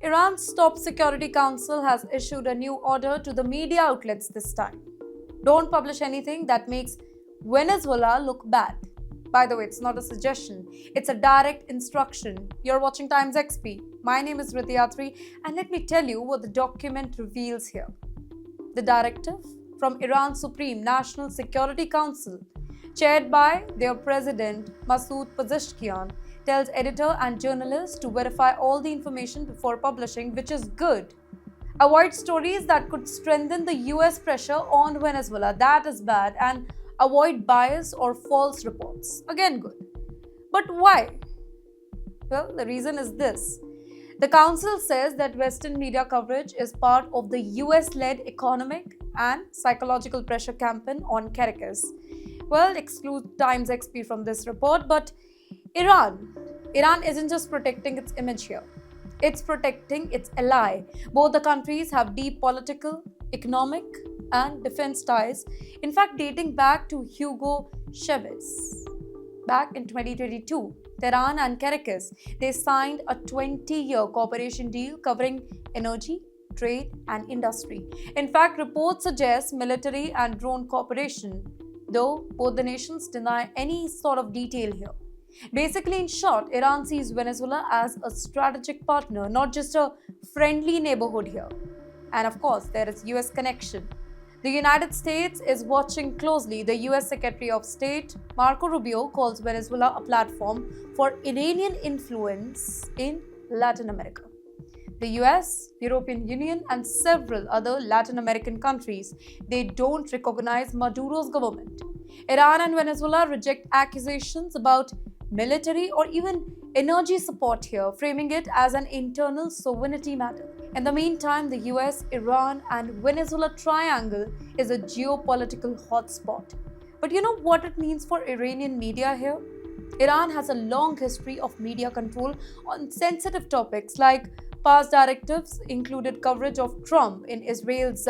Iran's top security council has issued a new order to the media outlets this time. Don't publish anything that makes Venezuela look bad. By the way, it's not a suggestion, it's a direct instruction. You're watching TimesXP. My name is Rityatri, and let me tell you what the document reveals here. The directive from Iran's Supreme National Security Council, chaired by their president Masoud Pezeshkian, tells editor and journalists to verify all the information before publishing, which is good. Avoid stories that could strengthen the US pressure on Venezuela, that is bad, and avoid bias or false reports, again good. But why? Well, the reason is this. The council says that Western media coverage is part of the US-led economic and psychological pressure campaign on Caracas. Well, exclude TimesXP from this report, but Iran isn't just protecting its image here. It's protecting its ally. Both the countries have deep political, economic, and defense ties, in fact dating back to Hugo Chavez. Back in 2022, Tehran and Caracas, they signed a 20-year cooperation deal covering energy, trade, and industry. In fact, reports suggest military and drone cooperation, though both the nations deny any sort of detail here. Basically, in short, Iran sees Venezuela as a strategic partner, not just a friendly neighborhood here. And of course, there is US connection. The United States is watching closely. The US Secretary of State Marco Rubio calls Venezuela a platform for Iranian influence in Latin America. The US, European Union, and several other Latin American countries, they don't recognize Maduro's government. Iran and Venezuela reject accusations about military or even energy support here, framing it as an internal sovereignty matter. In the meantime, the US, Iran, and Venezuela triangle is a geopolitical hotspot. But you know what it means for Iranian media here? Iran has a long history of media control on sensitive topics, like past directives included coverage of Trump in Israel's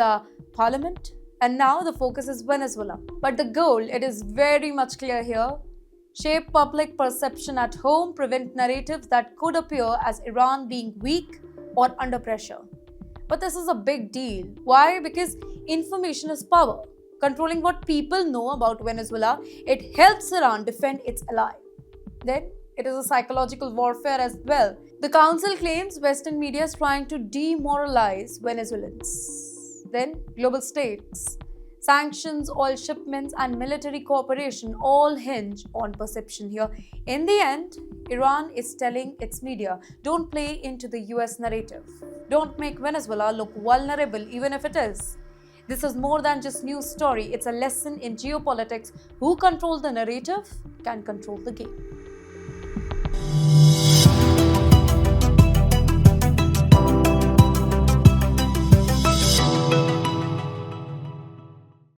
parliament, and now the focus is Venezuela. But the goal, it is very much clear here: shape public perception at home, prevent narratives that could appear as Iran being weak or under pressure. But this is a big deal. Why? Because information is power. Controlling what people know about Venezuela, it helps Iran defend its ally. Then, it is a psychological warfare as well. The council claims Western media is trying to demoralize Venezuelans. Then, global stakes. Sanctions, oil shipments, and military cooperation all hinge on perception here. In the end, Iran is telling its media, don't play into the US narrative. Don't make Venezuela look vulnerable, even if it is. This is more than just news story. It's a lesson in geopolitics. Who controls the narrative can control the game.